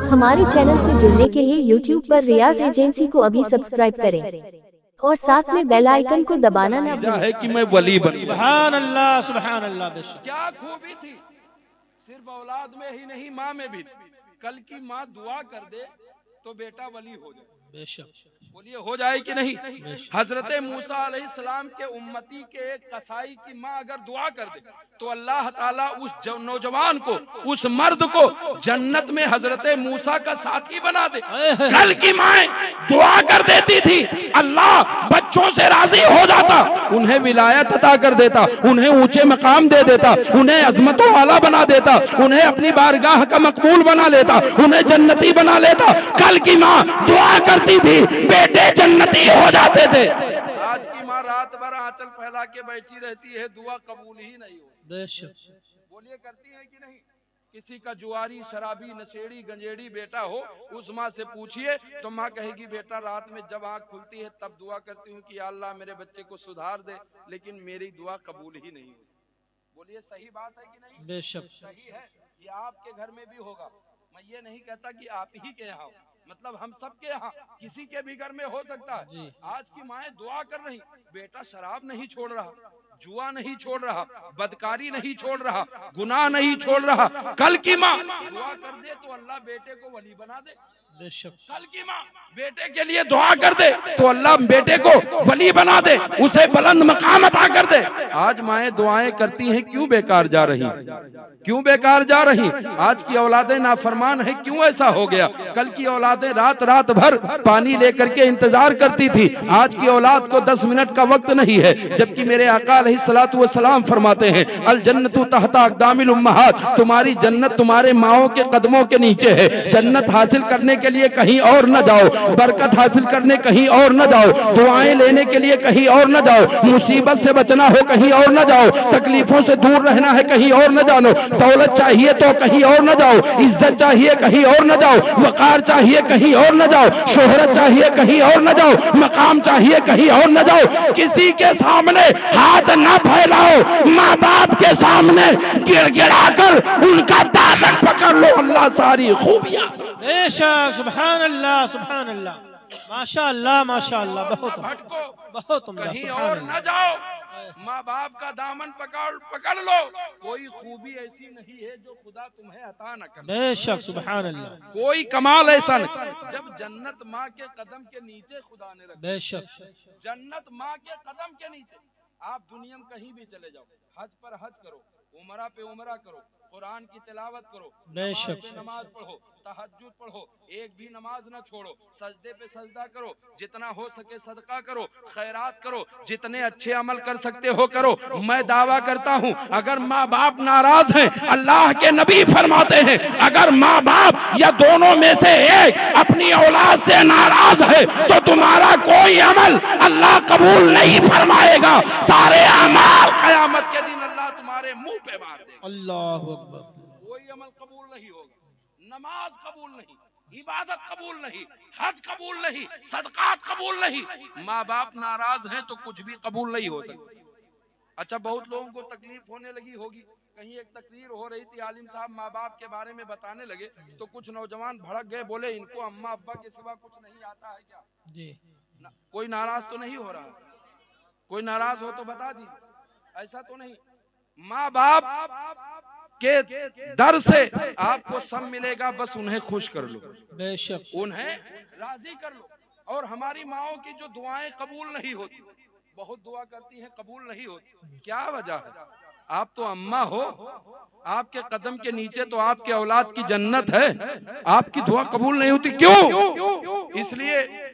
हमारे चैनल से जुड़ने के लिए YouTube पर रियाज एजेंसी को अभी सब्सक्राइब करें और साथ में बेल आइकन को दबाना ना भूलें। है कि मैं वली बन। सुभान अल्लाह सुभान अल्लाह। क्या खूबी थी, सिर्फ औलाद में ही नहीं माँ में भी। कल की माँ दुआ कर दे तो बेटा वली हो जाए। बेशक। बोलिए हो जाए कि नहीं। हजरत मूसा अलैहिस्सलाम के उम्मती के एक कसाई की माँ अगर दुआ कर दे तो अल्लाह ताला उस नौजवान को, उस मर्द को जन्नत में हजरत मूसा का साथी बना दे। कल की माँ दुआ कर देती थी, अल्लाह बच्चों से राजी हो जाता, उन्हें विलायत अता कर देता, उन्हें ऊंचे मकाम दे देता, उन्हें अजमतों वाला बना देता, उन्हें अपनी बारगाह का मकबूल बना लेता, उन्हें जन्नती बना लेता। कल की माँ दुआ करती थी, बेटे जन्नती हो जाते थे। आज की माँ रात भर आंचल फैला के बैठी रहती है, दुआ कबूल ही नहीं हो। बोलिए करती है कि नहीं। किसी का जुआरी, शराबी, नशेड़ी, गंजेड़ी बेटा हो, उस माँ से पूछिए तो माँ कहेगी बेटा रात में जब आँख खुलती है तब दुआ करती हूँ कि अल्लाह मेरे बच्चे को सुधार दे, लेकिन मेरी दुआ कबूल ही नहीं हुई। बोलिए सही बात है कि नहीं। बेशक सही है। ये आपके घर में भी होगा। मैं ये नहीं कहता कि आप ही के यहाँ, मतलब हम सब के यहाँ, किसी के भी घर में हो सकता है। आज की माएँ दुआ कर रही, बेटा शराब नहीं छोड़ रहा, जुआ नहीं छोड़ रहा, बदकारी नहीं छोड़ रहा, गुनाह नहीं छोड़ रहा। कल की माँ दुआ कर दे तो अल्लाह बेटे को वली बना दे। कल की माँ बेटे के लिए दुआ कर दे तो अल्लाह बेटे को वली बना दे, उसे बुलंद मकाम अता कर दे। आज माएँ दुआएं करती हैं, क्यों बेकार जा रही, क्यों बेकार जा रही। आज की औलादें नाफरमान है, क्यों ऐसा हो गया। कल की औलादें रात रात भर पानी लेकर के इंतजार करती थी, आज की औलाद को 10 मिनट का वक्त नहीं है। जबकि मेरे आका अलैहिस्सलातु वस्सलाम फरमाते हैं, अल जन्नतु तहता अक़दामिल उम्महात, तुम्हारी जन्नत तुम्हारे माओ के कदमों के नीचे है। जन्नत हासिल करने के लिए कहीं और न जाओ, बरकत हासिल करने कहीं और न जाओ, दुआएं लेने के लिए कहीं और न जाओ, मुसीबत से बचना हो कहीं और न जाओ, तकलीफों से दूर रहना है कहीं और न जानो, दौलत चाहिए तो कहीं और न जाओ, इज्जत चाहिए कहीं और न जाओ, वकार चाहिए कहीं और न जाओ, शोहरत चाहिए कहीं और न जाओ, मकाम चाहिए कहीं और न जाओ। किसी के सामने हाथ न फैलाओ, माँ बाप के सामने गिड़गिड़ा कर उनका दामन पकड़ लो, अल्लाह सारी खूबियां। बेशक सुभान अल्लाह सुभान अल्लाह, माशाअल्लाह माशाअल्लाह। बहुत भटको, बहुत कहीं और न जाओ, माँ बाप का दामन पकड़ लो। कोई खूबी ऐसी नहीं है जो खुदा तुम्हें अता न करे। बेशक सुभान अल्लाह। कोई कमाल ऐसा नहीं। जब जन्नत माँ के कदम के नीचे खुदा ने रखा, बेशक जन्नत माँ के कदम के नीचे। आप दुनिया में कहीं भी चले जाओ, हज पर हज करो, उमरा पे उमरा करो, कुरान की तिलावत करो, बेशक नमाज पढ़ो, तहज्जुद पढ़ो, एक भी नमाज न छोड़ो, सजदे पे सजदा करो, जितना हो सके सदका करो, खैरात करो, जितने अच्छे अमल कर सकते हो करो। मैं दावा करता हूँ अगर माँ बाप नाराज हैं, अल्लाह के नबी फरमाते हैं अगर माँ बाप या दोनों में से एक अपनी औलाद से नाराज है तो तुम्हारा कोई अमल अल्लाह कबूल नहीं फरमाएगा। सारे अमाल क़यामत के दिन अल्लाह तुम्हारे मुंह पे मार देगा। अल्लाहु अकबर। कोई अमल कबूल नहीं होगा, नमाज कबूल नहीं, इबादत कबूल नहीं, हज कबूल नहीं, सदकात कबूल नहीं। माँ बाप नाराज हैं तो कुछ भी कबूल नहीं हो सकता। अच्छा, बहुत लोगों को तकलीफ होने लगी होगी। कहीं एक तकरीर हो रही थी, आलिम साहब माँ बाप के बारे में बताने लगे तो कुछ नौजवान भड़क गए, बोले इनको अम्मा अब्बा के सिवा कुछ नहीं आता है क्या जी। कोई नाराज तो नहीं हो रहा? कोई नाराज हो तो बता दीजिए। ऐसा तो नहीं। माँ बाप के दर से आपको सब मिलेगा, बस उन्हें खुश कर लो, बेशक उन्हें राजी कर लो। और हमारी माओ की जो दुआएं कबूल नहीं होती, बहुत दुआ करती हैं कबूल नहीं होती, क्या वजह है? आप तो अम्मा हो, आपके कदम के नीचे तो आपके औलाद की जन्नत है, आपकी दुआ कबूल नहीं होती क्यों? इसलिए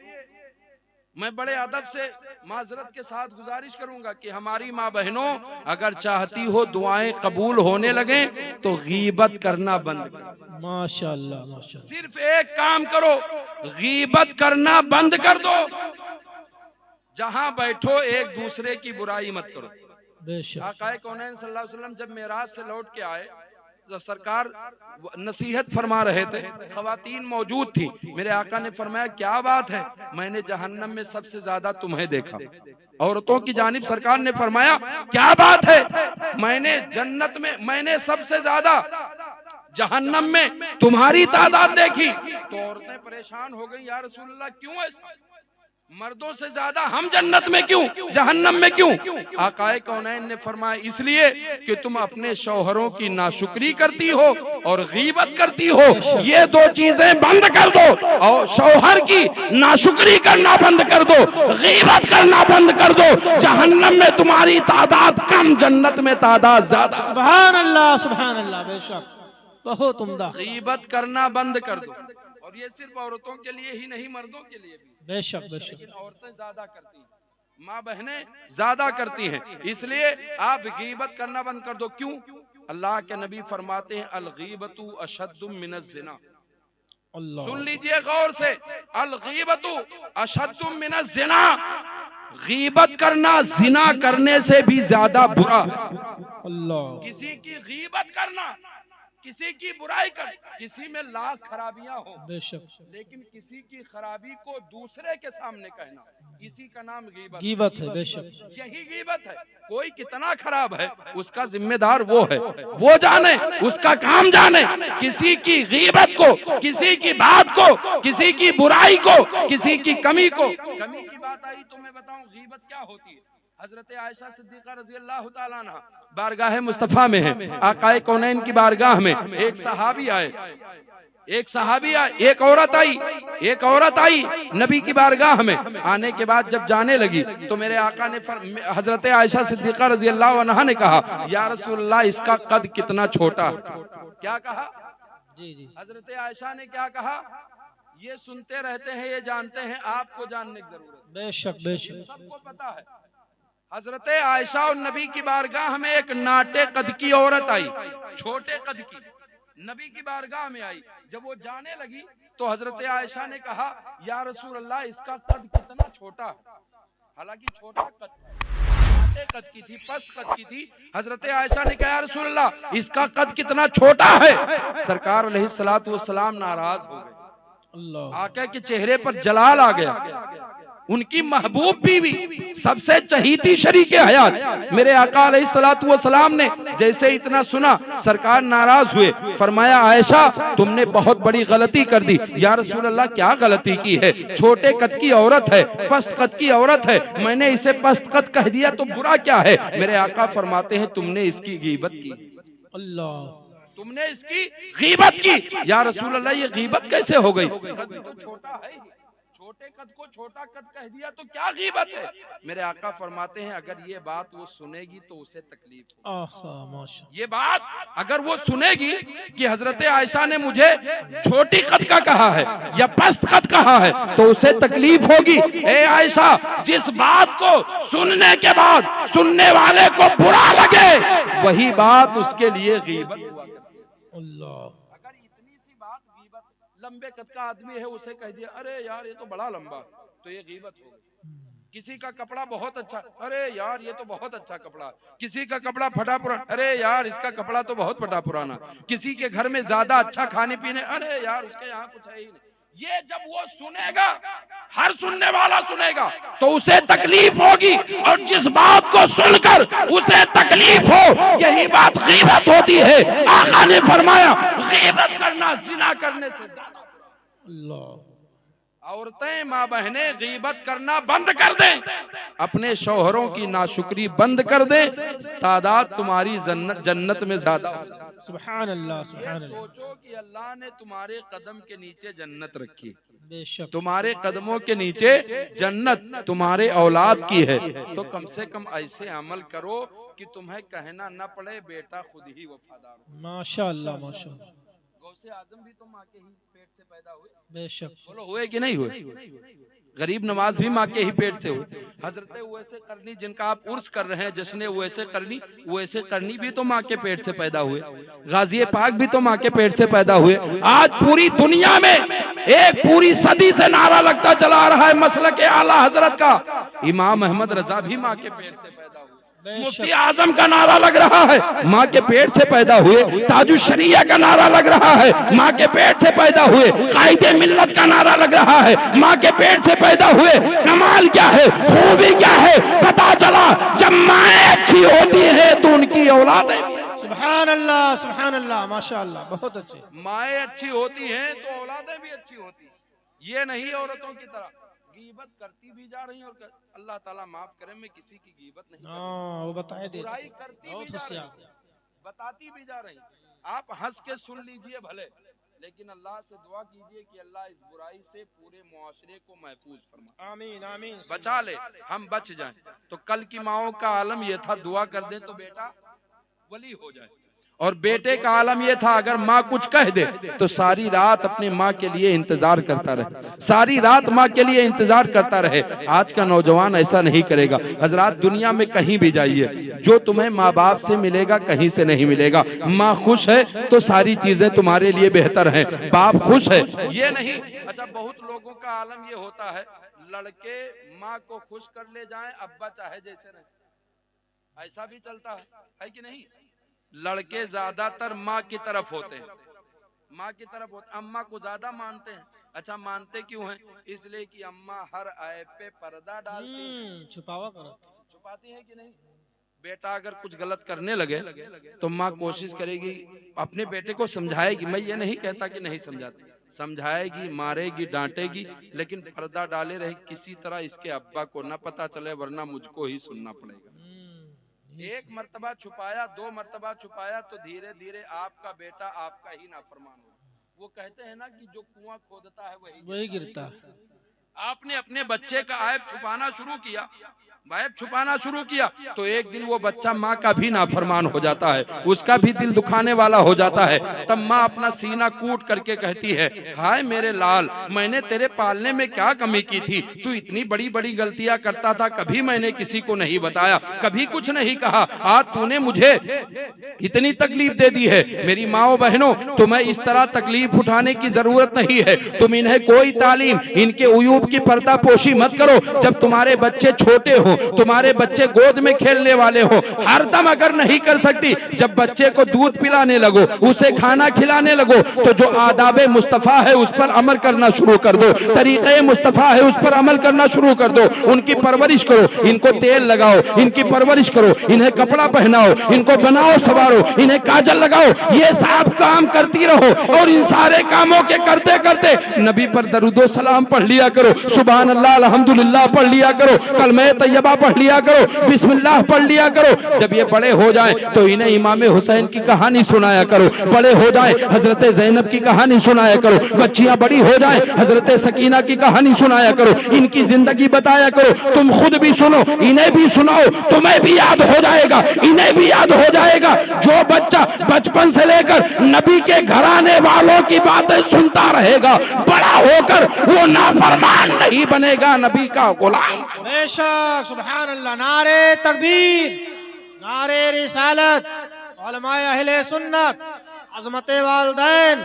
मैं बड़े अदब से माजरत के साथ गुजारिश करूंगा कि हमारी माँ बहनों अगर चाहती हो दुआएं कबूल होने लगे तो गीबत करना बंद करो। माशाअल्लाह माशाअल्लाह। सिर्फ एक काम करो, गीबत करना बंद कर दो। जहां बैठो एक दूसरे की बुराई मत करो। बेशक आक़ाए कौनैन सल्लल्लाहु अलैहि वसल्लम जब मेराज से लौट के आए तो सरकार नसीहत फरमा रहे थे, खवातीन मौजूद थी। मेरे आका ने फरमाया क्या बात है, मैंने जहन्नम में सबसे ज्यादा तुम्हें देखा। औरतों की जानिब सरकार ने फरमाया क्या बात है, मैंने जन्नत में मैंने सबसे ज्यादा जहन्नम में तुम्हारी तादाद देखी तो औरतें परेशान हो गई, या रसूलल्लाह क्यों ऐसा, मर्दों से ज्यादा हम जन्नत में क्यों, जहन्नम में क्यों? आकाए कौनैन ने फरमाया इसलिए कि तुम अपने शौहरों की नाशुक्री करती हो और गीबत करती हो, ये दो चीजें बंद कर दो, और शौहर की नाशुक्री करना बंद कर दो, गीबत करना बंद कर दो, जहन्नम में तुम्हारी तादाद कम, जन्नत में तादाद ज्यादा। सुभान अल्लाह, बेशक बहुत उम्दा। गीबत करना बंद कर दो, और ये सिर्फ औरतों के लिए ही नहीं, मर्दों के लिए भी। बेशक बेशक। लेकिन औरतें ज्यादा करती हैं, माँ बहनें ज्यादा करती हैं, इसलिए आप गीबत करना बंद कर दो। क्यों? अल्लाह के नबी फरमाते हैं अल गीबतु अशद्दु मिनज़ ज़िना। सुन लीजिए गौर से, अल गीबतु अशद्दु मिनज़ ज़िना, गीबत करना जिना करने से भी ज्यादा बुरा। अल्लाह। किसी की गीबत करना, किसी की बुराई कर, किसी में लाख खराबियां हो, बेशक, लेकिन किसी की खराबी को दूसरे के सामने कहना, किसी का नाम गीबत है। बेशक, यही गीबत है। कोई कितना खराब है उसका जिम्मेदार वो है, वो जाने, उसका काम जाने। किसी की गीबत को, किसी की बात को, किसी की बुराई को, किसी की कमी को, कमी की बात आई तो मैं बताऊं गीबत क्या होती है। हजरत आयशा सिद्दीका रज़ी अल्लाह तआला अन्हा बारगाह मुस्तफा में है, आकाए कौनैन की बारगाह में एक सहाबी आए, एक औरत आई नबी की बारगाह में। आने के बाद जब जाने लगी तो मेरे आका ने हजरत आयशा सिद्दीका रज़ी अल्लाह अन्हा ने कहा, या रसूलल्लाह इसका कद कितना छोटा है। क्या कहा? जी। हजरत आयशा ने क्या कहा? ये सुनते रहते हैं, ये जानते हैं, आपको जानने की जरूरत। बेशक बेशक, सबको पता है। हजरत आयशा और नबी की बारगाह में एक नाटे कद की औरत आई, छोटे कद की, नबी की बारगाह में आई। जब वो जाने लगी तो हजरत आयशा ने कहा, या रसूल अल्लाह इसका कद कितना छोटा है। हालांकि छोटा कद, नाटे कद की थी, पस्त कद की थी। हजरत आयशा ने कहा, या रसूल अल्लाह इसका कद कितना छोटा है। सरकार अलैहिस्सलातु वस्सलाम नाराज हो गए, आका के चेहरे पर जलाल आ गया। उनकी महबूब बीवी, सबसे चहीती शरीके हयात मेरे आका अलैहिस्सलातु वस्सलाम ने जैसे इतना सुना, सरकार नाराज हुए। फरमाया, आयशा तुमने बहुत बड़ी गलती कर दी। या रसूल अल्लाह क्या गलती की है? छोटे कद की औरत है, पस्त कद की औरत है, मैंने इसे पस्त कद कह दिया तो बुरा क्या है? मेरे आका फरमाते हैं, तुमने इसकी गीबत की। अल्लाह, तुमने इसकी गीबत की। या रसूल अल्लाह ये गीबत कैसे हो गई? कद तो छोटा है, छोटे कद को छोटा कद कह दिया तो क्या गीबत है? मेरे आका फरमाते हैं, अगर ये बात वो सुनेगी तो उसे तकलीफ होगी। ये बात अगर वो सुनेगी कि हजरत आयशा ने मुझे छोटी कद का कहा है या पस्त कद कहा है तो उसे तकलीफ होगी। ए आयशा, जिस बात को सुनने के बाद सुनने वाले को बुरा लगे वही बात उसके लिए गीबत हुआ करती है। अल्लाह, लंबे कद का आदमी है, उसे कह दिया, अरे यार ये तो बड़ा लंबा, तो ये गीबत हो गई। किसी का कपड़ा बहुत अच्छा, अरे यार ये तो बहुत अच्छा कपड़ा। किसी का कपड़ा फटा पुराना, अरे यार इसका कपड़ा तो बहुत फटा पुराना। किसी के घर में ज्यादा अच्छा खाने पीने, अरे यार उसके यहाँ कुछ है ही नहीं। ये जब वो सुनेगा, हर सुनने वाला सुनेगा तो उसे तकलीफ होगी, और जिस बात को सुनकर उसे तकलीफ हो यही बात गीबत होती है। आका ने फरमाया, गीबत करना जिना करने से ज्यादा। औरतें, माँ बहनें गीबत करना बंद कर दें, अपने शौहरों की नाशुक्री बंद कर दें, तादाद तुम्हारी जन्नत में ज्यादा। सुभान अल्लाह, सुभान अल्लाह। सोचो कि अल्लाह ने तुम्हारे कदम के नीचे जन्नत रखी, तुम्हारे कदमों के नीचे जन्नत तुम्हारे औलाद की है, तो कम से कम ऐसे अमल करो कि तुम्हें कहना न पड़े बेटा खुद ही वफादार। माशाअल्लाह, माशाअल्लाह। गौसे आजम भी तो माँ के ही पेट से पैदा हुए, बेशक। बोलो हुए कि नहीं हुए? गरीब नवाज भी माँ के ही पेट से हुए। हजरत उवैसे करनी, जिनका आप उर्स कर रहे हैं, जश्न उवैसे करनी भी तो माँ के पेट से पैदा हुए। गाजी पाक भी तो माँ के पेट से पैदा हुए। आज पूरी दुनिया में एक पूरी सदी से नारा लगता चला रहा है मसलक आला हजरत का, इमाम अहमद रजा भी माँ के पेट से पैदा हुए। मुफ्ती आजम का नारा लग रहा है, माँ के पेट से पैदा हुए। ताजुश शरिया का नारा लग रहा है, माँ के पेट से पैदा हुए। कायदे मिल्लत का नारा लग रहा है, माँ के पेट से पैदा हुए। कमाल क्या है, खूबी क्या है, पता चला जब माँ अच्छी होती है तो उनकी औलाद है। सुभान अल्लाह, सुभान अल्लाह, माशाअल्लाह, बहुत अच्छे। माएँ अच्छी होती हैं तो औलादें भी अच्छी होती हैं। ये नहीं औरतों की तरह गीबत करती भी जा रही और अल्लाह ताला माफ करे, मैं किसी की गीबत नहीं हाँ, वो बताए दे, बुराई करती भी जा रही, बताती भी जा रही। आप हंस के सुन लीजिए भले, लेकिन अल्लाह से दुआ कीजिए कि अल्लाह इस बुराई से पूरे मुआशरे को महफूज फरमा, आमीन आमीन, बचा ले, हम बच जाएं। तो कल की माओं का आलम यह था, दुआ कर दें तो बेटा वली हो जाए, और बेटे का आलम यह था अगर माँ कुछ कह दे तो सारी रात अपने माँ के लिए इंतजार करता रहे, सारी रात माँ के लिए इंतजार करता रहे। आज का नौजवान ऐसा नहीं करेगा। हजरात, दुनिया में कहीं भी जाइए, जो तुम्हें माँ बाप से मिलेगा कहीं से नहीं मिलेगा। माँ खुश है तो सारी चीजें तुम्हारे लिए बेहतर हैं, बाप खुश है ये नहीं। अच्छा, बहुत लोगों का आलम ये होता है, लड़के माँ को खुश कर ले जाएं, अब्बा चाहे जैसे रहे, ऐसा भी चलता है कि नहीं? लड़के ज्यादातर माँ की तरफ होते हैं, माँ की तरफ होते, अम्मा को ज्यादा मानते हैं। अच्छा, मानते क्यों हैं? इसलिए कि अम्मा हर ऐप पे पर्दा डालती है, छुपाती है कि नहीं? बेटा अगर कुछ गलत करने लगे तो माँ कोशिश करेगी, अपने बेटे को समझाएगी। मैं ये नहीं कहता कि नहीं समझाती, समझाएगी, मारेगी, डांटेगी, लेकिन पर्दा डाले रहे, किसी तरह इसके अब्बा को न पता चले, वरना मुझको ही सुनना पड़ेगा। एक मर्तबा छुपाया, दो मर्तबा छुपाया, तो धीरे धीरे आपका बेटा आपका ही नाफरमान हो। वो कहते हैं ना कि जो कुआं खोदता है वही गिरता है। आपने अपने बच्चे का ऐब छुपाना शुरू किया, ऐब छुपाना शुरू किया, तो एक दिन वो बच्चा माँ का भी नाफरमान हो जाता है, उसका भी दिल दुखाने वाला हो जाता है। तब माँ अपना सीना कूट करके कहती है, हाय मेरे लाल, मैंने तेरे पालने में क्या कमी की थी? तू इतनी बड़ी बड़ी गलतियां करता था, कभी मैंने किसी को नहीं बताया, कभी कुछ नहीं कहा, आज तूने मुझे इतनी तकलीफ दे दी है। मेरी माओ बहनों, तुम्हें इस तरह तकलीफ उठाने की जरूरत नहीं है। तुम इन्हें कोई तालीम, इनके उयूब की पर्दापोशी मत करो। जब तुम्हारे बच्चे छोटे हो, तुम्हारे बच्चे गोद में खेलने वाले हो, हरदम अगर नहीं कर सकती, जब बच्चे को दूध पिलाने लगो, उसे खाना खिलाने लगो, तो जो आदाबे मुस्तफा है उस पर अमल करना शुरू कर दो, तरीके मुस्तफा है उस पर अमल करना शुरू कर दो। उनकी परवरिश करो, इनको तेल लगाओ, इनकी परवरिश करो, इन्हें कपड़ा पहनाओ, इनको बनाओ सवारो, इन्हें काजल लगाओ, ये सब काम करती रहो। और इन सारे कामों के करते करते नबी पर दरूदो सलाम पढ़ लिया करो, सुभान अल्लाह अल्हम्दुलिल्लाह पढ़ लिया करो, कलमे तैयबा पढ़ लिया करो, बिस्मिल्लाह पढ़ लिया करो। जब ये बड़े हो जाएं तो इन्हें इमाम हुसैन की कहानी सुनाया करो, बड़े हो जाएं हजरत ज़ैनब की कहानी सुनाया करो, बच्चियां बड़ी हो जाएं हजरत सकीना की कहानी सुनाया करो, इनकी जिंदगी बताया करो। तुम खुद भी सुनो, इन्हें भी सुनाओ, तुम्हें भी याद हो जाएगा, इन्हें भी याद हो जाएगा। जो बच्चा बचपन से लेकर नबी के घराने वालों की बातें सुनता रहेगा, बड़ा होकर वो नाफरमान नहीं बनेगा, नबी का गुलाम। बेशक, सुभान अल्लाह, नारे तकबीर, नारे रिसालत, उलमाए अहले सुन्नत, अज़मते वालिदैन,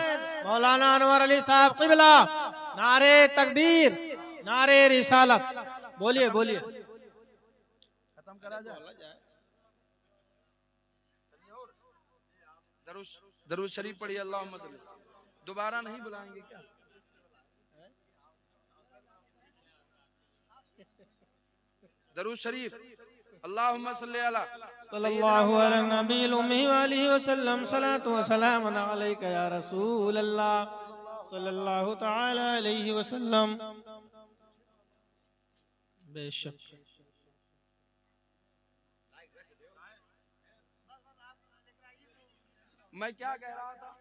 मौलाना अनवर अली साहब क़िबला, नारे तकबीर, नारे रिसालत। बोलिए बोलिए, खत्म करा जाए। दरूद शरीफ पढ़िए, अल्लाहुम्मा सल्ली। दोबारा नहीं बुलाएंगे क्या? दरूद शरीफ, अल्लाहुम्मा सल्ली अला सल्लल्लाहु अलैहि नबील उम्मी व आलिहि वसल्लम, सलातु व सलाम अलैका या रसूल अल्लाह, सल्लल्लाहु तआला अलैहि वसल्लम। बेशक, मैं क्या कह रहा था?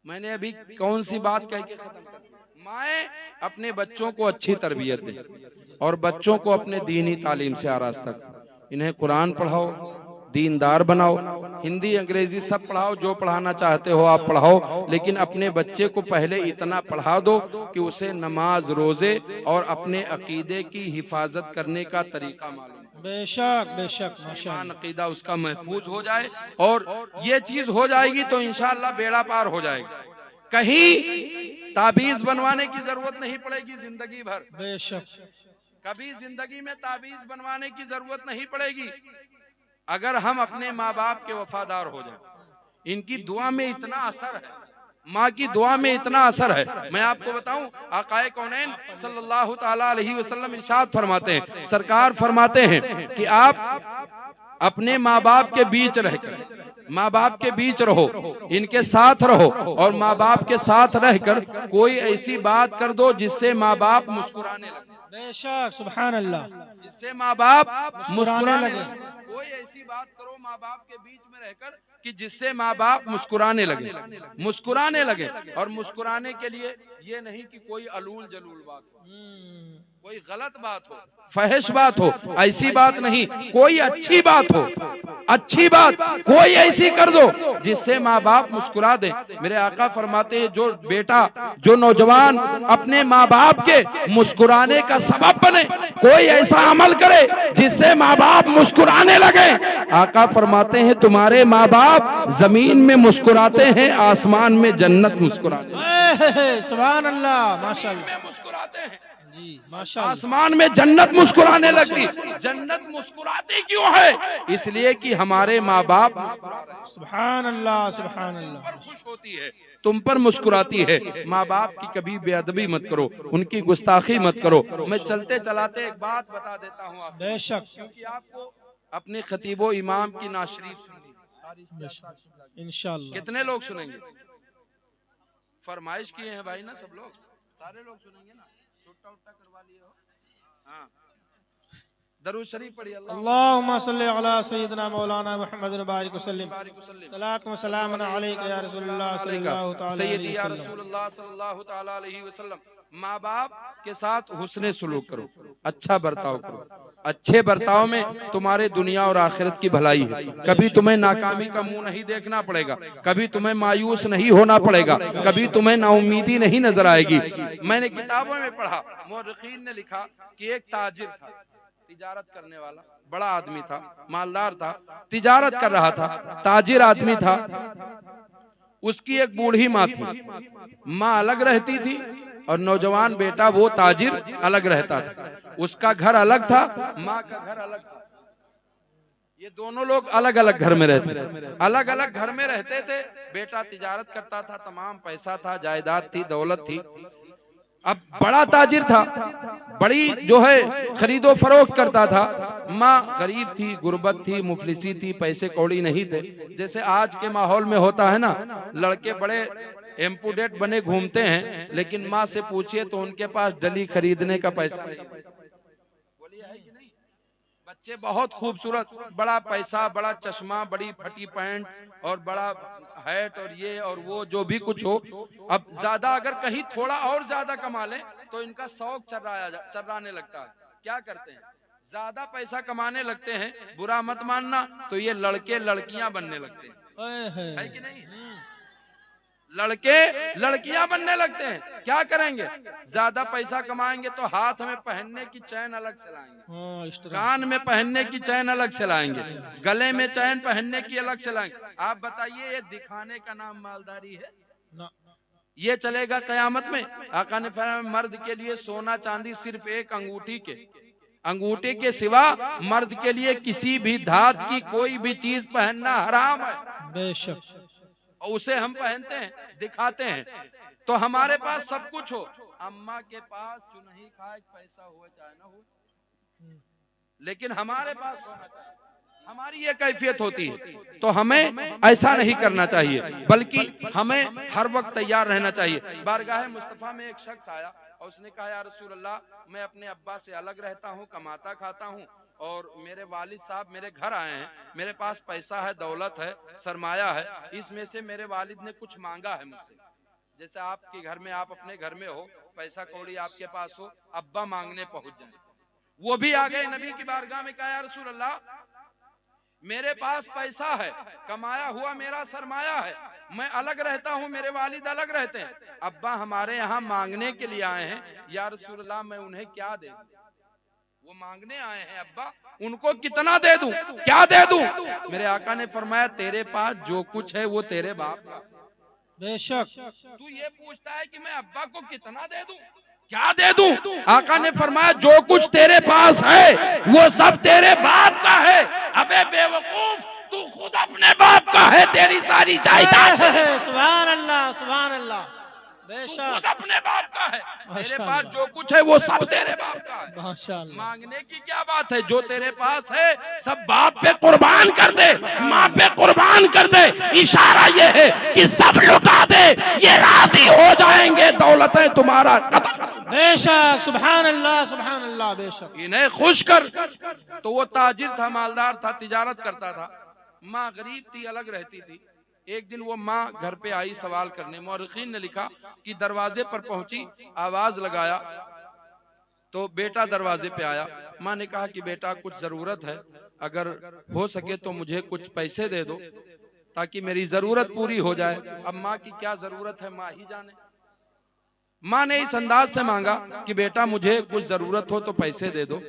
मैंने अभी कौन सी बात कह के खत्म कर दी? माएँ अपने बच्चों को अच्छी तरबियत दें और बच्चों को अपने दीनी तालीम से आरास्ता करें। इन्हें कुरान पढ़ाओ, दीनदार बनाओ, हिंदी अंग्रेजी सब पढ़ाओ, जो पढ़ाना चाहते हो आप पढ़ाओ, लेकिन अपने बच्चे को पहले इतना पढ़ा दो कि उसे नमाज, रोजे और अपने अकीदे की हिफाजत करने का तरीका मालूम। बेशक बेशक, माशाअल्लाह, अकीदा उसका महफूज हो जाए, और ये चीज हो जाएगी तो इंशाअल्लाह बेड़ा पार हो जाएगा। कहीं ताबीज बनवाने की जरूरत नहीं पड़ेगी जिंदगी भर। बेशक, कभी जिंदगी में ताबीज बनवाने की जरूरत नहीं पड़ेगी अगर हम अपने माँ बाप के वफादार हो जाएं। इनकी दुआ में इतना असर है, माँ की दुआ में इतना असर है। मैं आपको बताऊं, आकाए कौनैन सल्लल्लाहु ताला अलैहि वसल्लम इरशाद फरमाते हैं, सरकार फरमाते हैं कि आप अपने माँ बाप के बीच रहकर, माँ बाप के बीच रहो, इनके साथ रहो और माँ बाप के साथ रहकर कोई ऐसी बात कर दो जिससे माँ बाप मुस्कुराने लगे। बेशक, सुभान अल्लाह, जिससे माँ बाप मुस्कुराने लगे। कोई ऐसी बात करो माँ बाप के बीच में रहकर कि जिससे माँ बाप मुस्कुराने लगे, मुस्कुराने लगे। और मुस्कुराने के लिए ये नहीं कि कोई अलूल जलूल बात हो, कोई गलत बात हो, फहिश बात हो, ऐसी बात नहीं, कोई अच्छी बात हो, अच्छी बात कोई ऐसी कर दो जिससे माँ बाप मुस्कुरा दे। मेरे आका फरमाते हैं जो बेटा, जो नौजवान अपने माँ बाप के मुस्कुराने का सबब बने, कोई ऐसा अमल करे जिससे माँ बाप मुस्कुराने लगे, आका फरमाते हैं तुम्हारे माँ बाप जमीन में मुस्कुराते हैं, आसमान में जन्नत मुस्कुराते हैं। सुभान अल्लाह, माशाअल्लाह, मुस्कुराते हैं जी, माशाअल्लाह, आसमान में जन्नत मुस्कुराने लगती। जन्नत मुस्कुराती क्यों है? इसलिए कि हमारे माँ बाप मुस्कुरा रहे हैं। सुभान अल्लाह, सुभान अल्लाह, खुश होती है, तुम पर मुस्कुराती है। माँ बाप की कभी बेअदबी मत करो, उनकी गुस्ताखी मत करो। मैं चलते चलाते एक बात बता देता हूँ आपको, बेशक, क्योंकि आपको अपने खतीबो इमाम की नाशरीफ सुननी, इंशाअल्लाह। कितने लोग सुनेंगे? फरमाइश किए हैं भाई ना, सब लोग, सारे लोग सुनेंगे ना? छुट्टा उट्टा करवा लिए हो? हाँ, दरूद शरीफ पढ़िए। अल्लाहुम्मा सल्ली अला सय्यिदिना मौलाना मुहम्मद बारिक वसल्लम, सलात व सलाम अलैका या रसूलुल्लाह सल्लल्लाहु तआला सय्यदी या रसूलुल्लाह सल्लल्लाहु तआला अलैहि वसल्लम। माँ बाप के साथ हुस्ने सुलूक करो, अच्छा बर्ताव करो। अच्छे बर्ताव में तुम्हारे दुनिया और आखिरत की भलाई है। कभी तुम्हें नाकामी का मुंह नहीं देखना पड़ेगा, कभी तुम्हें मायूस नहीं होना पड़ेगा, कभी तुम्हें नाउमीदी नहीं नजर आएगी। मैंने किताबों में पढ़ा, मुअर्रिखीन ने लिखा कि एक ताजिर था, तिजारत करने वाला, बड़ा आदमी था, मालदार था, तिजारत कर रहा था, ताजिर आदमी था। उसकी एक बूढ़ी माँ थी, माँ अलग रहती थी और नौजवान बेटा वो ताजिर अलग रहता था। उसका घर अलग था, माँ का घर अलग था। ये दोनों लोग अलग अलग घर में रहते थे, अलग अलग घर में रहते थे। बेटा तिजारत करता था, तमाम पैसा था, जायदाद थी, दौलत थी। अब बड़ा ताजिर था, बड़ी जो है खरीदो फरोख्त करता था। माँ गरीब थी, गुर्बत थी, मुफलिसी थी, पैसे कौड़ी नहीं थे। जैसे आज के माहौल में होता है ना, लड़के बड़े एम्पुडेट बने घूमते हैं, लेकिन माँ से पूछिए तो उनके पास डली खरीदने का पैसा नहीं। बोलिए है कि नहीं? बच्चे बहुत खूबसूरत, बड़ा पैसा, बड़ा चश्मा, बड़ी फटी पैंट और बड़ा हैट और ये और वो जो भी कुछ हो। अब ज्यादा अगर कहीं थोड़ा और ज्यादा कमा लें तो इनका शौक चर्राने लगता है। क्या करते हैं? ज्यादा पैसा कमाने लगते हैं, बुरा मत मानना, तो ये लड़के लड़कियां बनने लगते हैं, है कि नहीं? लड़के लड़कियां बनने लगते हैं। क्या करेंगे? ज्यादा पैसा कमाएंगे तो हाथ में पहनने की चैन अलग से लाएंगे, कान में पहनने की चैन अलग से लाएंगे, गले में चैन पहनने की अलग से लाएंगे। आप बताइए, ये दिखाने का नाम मालदारी है? ये चलेगा कयामत में? आका ने फरमाया मर्द के लिए सोना चांदी सिर्फ एक अंगूठी के सिवा मर्द के लिए किसी भी धात की कोई भी चीज पहनना हराम है। बेशक, उसे हम पहनते हैं, दिखाते हैं। तो हमारे पास सब कुछ हो, अम्मा के पास चुनही खाए पैसा हो चाहे ना हो, लेकिन हमारे पास होना चाहिए। हमारी ये कैफियत होती है। तो हमें ऐसा नहीं करना चाहिए, बल्कि हमें हर वक्त तैयार रहना चाहिए। बारगाह मुस्तफा में एक शख्स आया और उसने कहा, या रसूल अल्लाह, मैं अपने अब्बा से अलग रहता हूँ, कमाता खाता हूँ, और मेरे वालिद साहब मेरे घर आए हैं, मेरे पास पैसा है, दौलत है, सरमाया है, इसमें से मेरे वालिद ने कुछ मांगा है मुझसे। जैसे आपके घर में, आप अपने घर में हो, पैसा कौड़ी आपके पास हो, अब्बा मांगने पहुंच जाए। वो भी आ गए नबी की बारगाह में, कहा, या रसूल अल्लाह, मेरे पास पैसा है, कमाया हुआ मेरा सरमाया है, मैं अलग रहता हूँ, मेरे वालिद अलग रहते हैं, अब्बा हमारे यहाँ मांगने के लिए आए हैं, या रसूल अल्लाह, मैं उन्हें क्या दे? वो मांगने आए हैं अब्बा, उनको कितना दे दूं, क्या दे दूं? मेरे आका ने फरमाया, तेरे पास जो कुछ है वो तेरे बाप का। बेशक, तू ये पूछता है कि मैं अब्बा को कितना दे दूं, क्या दे दूं? आका ने फरमाया, जो कुछ तेरे पास है वो सब तेरे बाप का है। अबे बेवकूफ, तू खुद अपने बाप का है, तेरी सारी जायदाद। सुभान अल्लाह, सुभान अल्लाह। खुद अपने बाप का है। तेरे पास जो कुछ है वो सब तेरे बाप का है। माशाअल्लाह। मांगने की क्या बात है, जो तेरे पास है सब बाप पे कुर्बान कर दे, माँ पे कुर्बान कर दे। इशारा ये है कि सब लुटा दे, ये राजी हो जाएंगे, दौलत है तुम्हारा कदम। बेशक, सुभान अल्लाह, बेशक। इन्हें खुश कर। तो वो ताजिर था, मालदार था, तिजारत करता था। माँ गरीब थी, अलग रहती थी। एक दिन वो माँ घर पे आई सवाल करने। मौरखीन ने लिखा कि दरवाजे पर पहुंची, आवाज लगाया तो बेटा दरवाजे पे आया। माँ ने कहा कि बेटा कुछ जरूरत है, अगर हो सके तो मुझे कुछ पैसे दे दो ताकि मेरी जरूरत पूरी हो जाए। अब माँ की क्या जरूरत है माँ ही जाने। माँ ने इस अंदाज से मांगा कि बेटा मुझे कुछ जरूरत हो तो पैसे दे दो,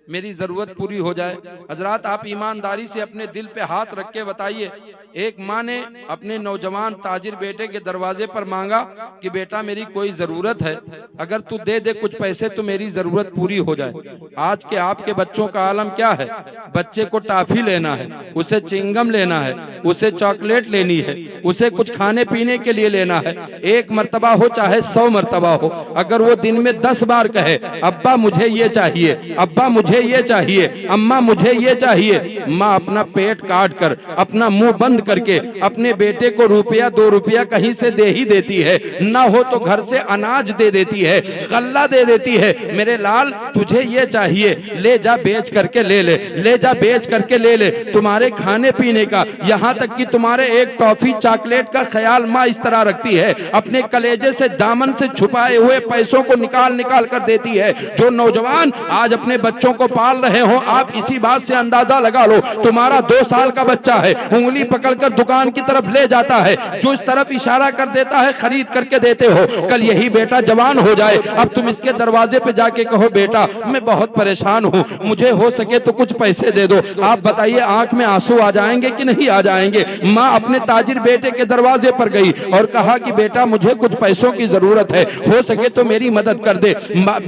मेरी जरूरत पूरी हो जाए। हजरात आप ईमानदारी से अपने दिल पे हाथ रख के बताइए, एक माँ ने अपने नौजवान ताजिर बेटे के दरवाजे पर मांगा कि बेटा मेरी कोई जरूरत है, अगर तू दे दे कुछ पैसे तो मेरी जरूरत पूरी हो जाए। आज के आपके बच्चों का आलम क्या है, बच्चे को टाफी लेना है, उसे चिंगम लेना है, उसे चॉकलेट लेनी है, उसे कुछ खाने पीने के लिए लेना है। एक मर्तबा हो चाहे 100 मर्तबा हो, अगर वो दिन में 10 बार कहे अब्बा मुझे ये चाहिए, अब्बा मुझे ये चाहिए, अम्मा मुझे ये चाहिए, माँ अपना पेट काट कर, अपना मुंह बंद करके अपने बेटे को रुपया 2 रुपया कहीं से दे ही देती है, ना हो तो घर से अनाज दे देती है, गल्ला दे देती है। मेरे लाल तुझे ये चाहिए, ले जा बेच करके ले ले, ले जा बेच करके ले ले। तुम्हारे खाने पीने का, यहाँ तक कि तुम्हारे एक टॉफी चॉकलेट का ख्याल माँ इस तरह रखती है, अपने कलेजे से दामन से छुपाए हुए पैसों को निकाल निकाल कर देती है। जो नौजवान आज अपने बच्चों को पाल रहे हो, आप इसी बात से अंदाजा लगा लो, तुम्हारा 2 साल का बच्चा है, उंगली पकड़कर दुकान की तरफ ले जाता है, जो इस तरफ इशारा कर देता है खरीद करके देते हो। कल यही बेटा जवान हो जाए, अब तुम इसके दरवाजे पे जाके कहो बेटा मैं बहुत परेशान हूँ, मुझे हो सके तो कुछ पैसे दे दो। आप बताइए आंख में आंसू आ जाएंगे कि नहीं आ जाएंगे। माँ अपने ताजिर बेटे के दरवाजे पर गई और कहा कि बेटा मुझे कुछ पैसों की जरूरत है, हो सके तो मेरी मदद कर दे।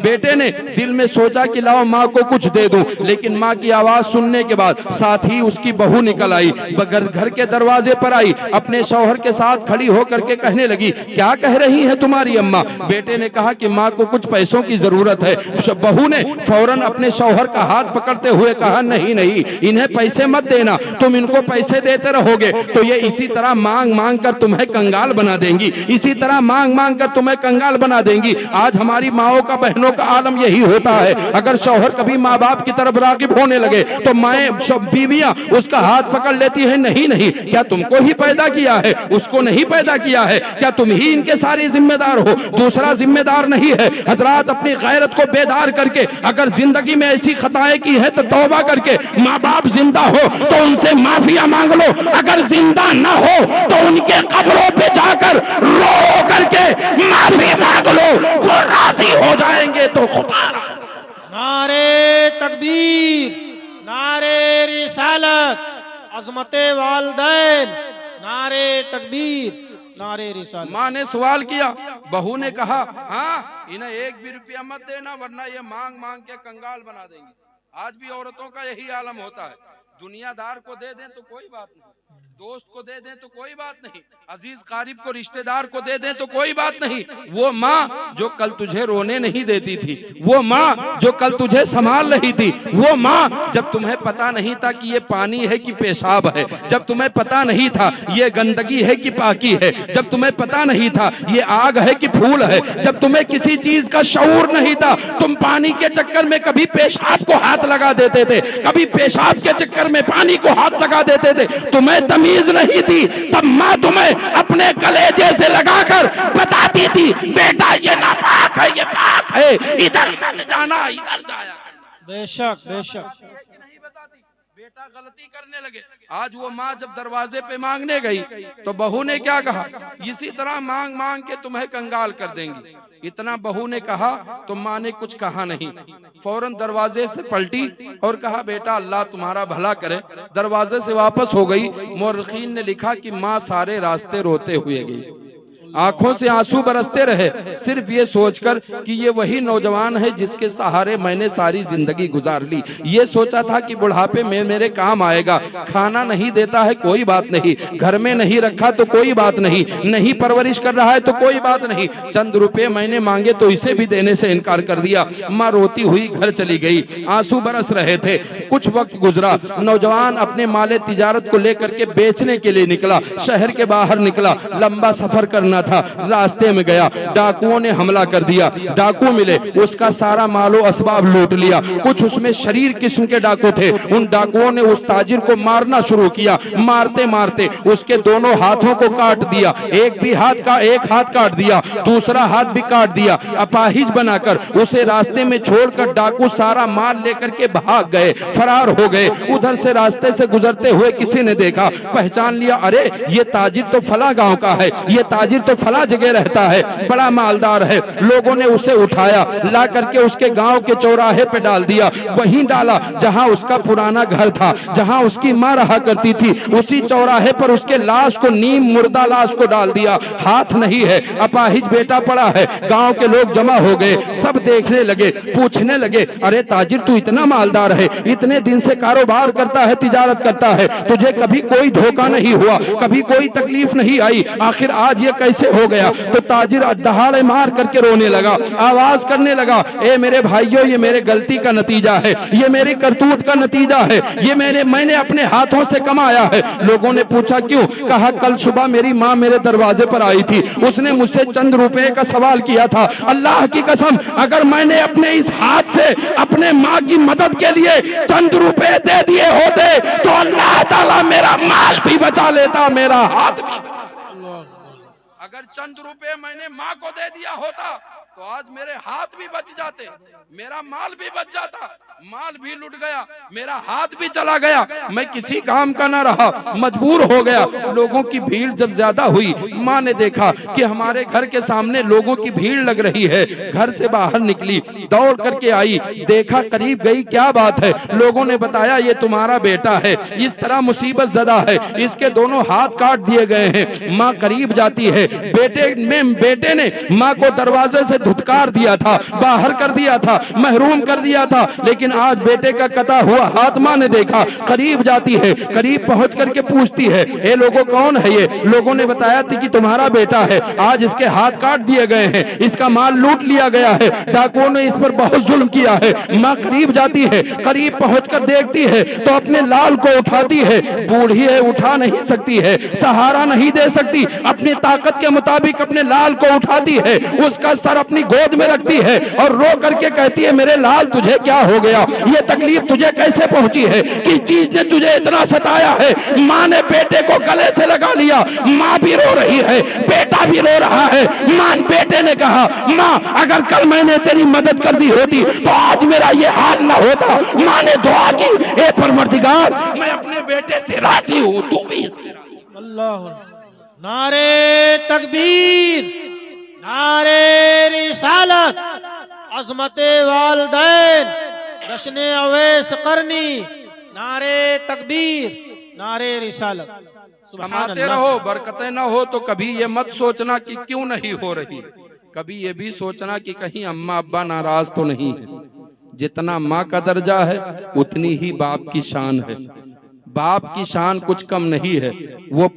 बेटे ने दिल में सोचा कि लाओ माँ को कुछ दे दूं, लेकिन माँ की आवाज सुनने के बाद साथ ही उसकी बहू निकल आई, घर के दरवाजे पर आई, अपने शौहर के साथ खड़ी होकर के कहने लगी क्या कह रही है तुम्हारी अम्मा। बेटे ने कहा कि माँ को कुछ पैसों की जरूरत है। बहू ने फौरन अपने शौहर का हाथ पकड़ते हुए कहा नहीं नहीं इन्हें पैसे मत देना, तुम इनको पैसे देते रहोगे तो ये इसी तरह मांग मांग कर तुम्हें कंगाल बना देंगी, इसी तरह मांग मांग कर तुम्हें कंगाल बना देंगी। आज हमारी माओ का बहनों का आलम यही होता है, अगर शौहर कभी माँ बाप की तरफ रागिब होने लगे तो माएं बीवियां उसका हाथ पकड़ लेती है, नहीं नहीं क्या तुमको ही पैदा किया है, उसको नहीं पैदा किया है, क्या तुम ही इनके सारे जिम्मेदार हो, दूसरा जिम्मेदार नहीं है। हजरात अपनी गैरत को बेदार करके अगर जिंदगी में ऐसी खताएं की है तो तौबा करके, माँ बाप जिंदा हो तो उनसे माफिया मांग लो, अगर जिंदा ना हो तो उनके कब्रों पे जाकर रो करके माफी मांग लो, वो राजी हो जाएंगे तो खुदा। नारे तकबीर, नारे रिसालत, अज़मते वालदैन, नारे तकबीर, नारे रिसालत। माँ ने सवाल किया, बहू ने कहा हाँ इन्हें 1 भी रुपया मत देना वरना ये मांग मांग के कंगाल बना देंगे। आज भी औरतों का यही आलम होता है, दुनियादार को दे दें तो कोई बात नहीं, दोस्त को दे दें तो कोई बात नहीं, अजीज कारिब को रिश्तेदार को दे दें तो कोई बात नहीं। वो माँ जो कल तुझे रोने नहीं देती थी, वो माँ जो कल तुझे संभाल रही थी, वो माँ जब तुम्हें पता नहीं था कि ये पानी है कि पेशाब है, जब तुम्हें पता नहीं था ये गंदगी है कि पाकी है, जब तुम्हें पता नहीं था ये आग है कि फूल है, जब तुम्हें किसी चीज का शऊर नहीं था, तुम पानी के चक्कर में कभी पेशाब को हाथ लगा देते थे, कभी पेशाब के चक्कर में पानी को हाथ लगा देते थे, तुम्हें तमीज नहीं थी, तब माँ तुम्हें अपने कलेजे से लगाकर बताती थी बेटा ये नापाक है, ये पाक है, इधर मत जाना, इधर जाया करना। बेशक बेशक नहीं बताती, बेटा गलती करने लगे। आज वो माँ जब दरवाजे पे मांगने गई तो बहू ने क्या कहा, इसी तरह मांग मांग के तुम्हें कंगाल कर देंगी। इतना बहू ने कहा तो माँ ने कुछ कहा नहीं, फौरन दरवाजे से पलटी और कहा बेटा अल्लाह तुम्हारा भला करे, दरवाजे से वापस हो गई। मौरखीन ने लिखा कि माँ सारे रास्ते रोते हुए गई। आंखों से आंसू बरसते रहे, सिर्फ ये सोचकर कि ये वही नौजवान है जिसके सहारे मैंने सारी जिंदगी गुजार ली। ये सोचा था कि बुढ़ापे में मेरे काम आएगा। खाना नहीं देता है कोई बात नहीं, घर में नहीं रखा तो कोई बात नहीं, नहीं परवरिश कर रहा है तो कोई बात नहीं, चंद रुपए मैंने मांगे तो इसे भी देने से इनकार कर दिया। माँ रोती हुई घर चली गई, आंसू बरस रहे थे। कुछ वक्त गुजरा, नौजवान अपने माले तिजारत को लेकर के बेचने के लिए निकला, शहर के बाहर निकला, लंबा सफर करना था। रास्ते में गया, डाकुओं ने हमला कर दिया। डाकू मिले, उसका सारा मालो असबाब लूट लिया। कुछ उसमें शरीर किस्म के डाकू थे, उन डाकुओं ने उस ताजिर को मारना शुरू किया। मारते मारते उसके दोनों हाथों को काट दिया, एक हाथ काट दिया, दूसरा हाथ भी काट दिया। अपाहिज बनाकर उसे रास्ते में छोड़कर डाकू सारा माल लेकर के भाग गए, फरार हो गए। उधर से रास्ते से गुजरते हुए किसी ने देखा, पहचान लिया, अरे ये ताजिर तो फला गांव का है, ये ताजिर तो फला जगह रहता है, बड़ा मालदार है। लोगों ने उसे उठाया, ला करके उसके गांव के चौराहे पे डाल दिया। वहीं डाला जहां उसका पुराना घर था, जहां उसकी मां रहा करती थी। उसी चौराहे पर उसके लाश को, नीम मुर्दा लाश को डाल दिया। हाथ नहीं है, अपाहिज बेटा पड़ा है। गांव के लोग जमा हो गए, सब देखने लगे, पूछने लगे, अरे ताजिर तू इतना मालदार है, इतने दिन से कारोबार करता है, तिजारत करता है, तुझे कभी कोई धोखा नहीं हुआ, कभी कोई तकलीफ नहीं आई, आखिर आज ये कैसे हो गया? तो ताजिर दहाड़े मार करके रोने लगा, आवाज करने लगा, ए मेरे भाइयों, ये मेरे गलती का नतीजा है, ये मेरी करतूत का नतीजा है, ये मैंने अपने हाथों से कमाया है। लोगों ने पूछा क्यों? कहा कल सुबह मेरी माँ मेरे दरवाजे पर आई थी, उसने मुझसे चंद रुपए का सवाल किया था। अल्लाह की कसम, अगर मैंने अपने इस हाथ से अपने माँ की मदद के लिए चंद रुपए दे दिए होते तो अल्लाह ताला मेरा माल भी बचा लेता, मेरा हाथ भी बचा लेता। अगर चंद रुपए मैंने माँ को दे दिया होता तो आज मेरे हाथ भी बच जाते, मेरा माल भी बच जाता। माल भी लुट गया, मेरा हाथ भी चला गया, मैं किसी काम का ना रहा, मजबूर हो गया। लोगों की भीड़ जब ज्यादा हुई, माँ ने देखा कि हमारे घर के सामने लोगों की भीड़ लग रही है, घर से बाहर निकली, दौड़ करके आई, देखा, करीब गई, क्या बात है? लोगों ने बताया ये तुम्हारा बेटा है, इस तरह मुसीबत ज़दा है, इसके दोनों हाथ काट दिए गए हैं। माँ करीब जाती है, बेटे ने माँ को दरवाजे से धुतकार दिया था, बाहर कर दिया था, महरूम कर दिया था, लेकिन आज बेटे का कटा हुआ हाथ माँ ने देखा। करीब जाती है, करीब पहुंच करके पूछती है, ए लोगों कौन है ये? लोगों ने बताया थी कि तुम्हारा बेटा है, आज इसके हाथ काट दिए गए हैं, इसका माल लूट लिया गया है, डाकुओं ने इस पर बहुत जुल्म किया है। माँ करीब जाती है, करीब पहुंचकर देखती है तो अपने लाल को उठाती है। बूढ़ी है, उठा नहीं सकती है, सहारा नहीं दे सकती, अपनी ताकत के मुताबिक अपने लाल को उठाती है, उसका सर अपनी गोद में रखती है और रो करके कहती है, मेरे लाल तुझे क्या हो गया? ये तकलीफ तुझे कैसे पहुंची है? किस चीज ने तुझे इतना सताया है? माँ ने बेटे को गले से लगा लिया, माँ भी रो रही है, बेटा भी रो रहा है। माँ, बेटे ने कहा, माँ अगर कल मैंने तेरी मदद कर दी होती तो आज मेरा ये हाल ना होता। माँ ने दुआ की, ए परवरदिगार, मैं अपने बेटे से राजी हूँ, तू भी। अल्लाह, नारे तकबीर, नारे रिसालत, अज़मते वालदैन, जश्ने अवैस करनी, नारे तकबीर, नारे रिसालत। कमाते रहो, बरकतें ना हो तो कभी ये मत सोचना कि क्यों नहीं हो रही, कभी ये भी सोचना कि कहीं अम्मा अब्बा नाराज तो नहीं है। जितना माँ का दर्जा है उतनी ही बाप की शान है। बाप की शान कुछ कम नहीं है। वो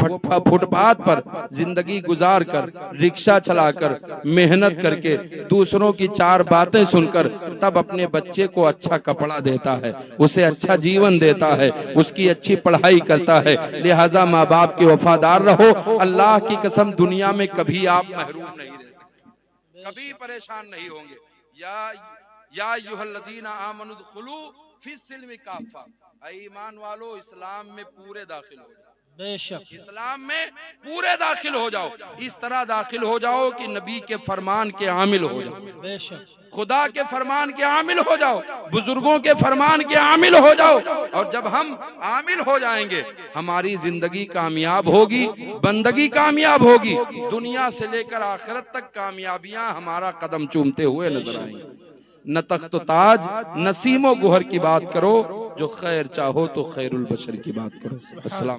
फुटपाथ पर जिंदगी गुजार कर, रिक्शा चलाकर, मेहनत करके, दूसरों की चार बातें सुनकर तब अपने बच्चे को अच्छा कपड़ा देता है, उसे अच्छा जीवन देता है, उसकी अच्छी पढ़ाई करता है। लिहाजा माँ बाप के वफादार रहो। अल्लाह की कसम, दुनिया में कभी आप महरूम नहीं रह सकते, कभी परेशान नहीं होंगे। या अय्युहल्लज़ीना आमनु दुखुलू फिस्सिल्मि काफ़ा, ईमान वालो इस्लाम में पूरे दाखिल हो जाओ, बेशक इस्लाम में पूरे दाखिल हो जाओ। इस तरह दाखिल हो जाओ कि नबी के फरमान के आमिल हो जाओ, बेशक खुदा के फरमान के आमिल हो जाओ, बुजुर्गों के फरमान के आमिल हो जाओ। और जब हम आमिल हो जाएंगे हमारी जिंदगी कामयाब होगी, बंदगी कामयाब होगी, दुनिया से लेकर आखिरत तक कामयाबियां हमारा कदम चूमते हुए नजर आएंगी। न तख्त ताज नसीमो गुहर की बात करो, जो खैर चाहो तो खैरुल बशर की बात करो। अस्सलाम।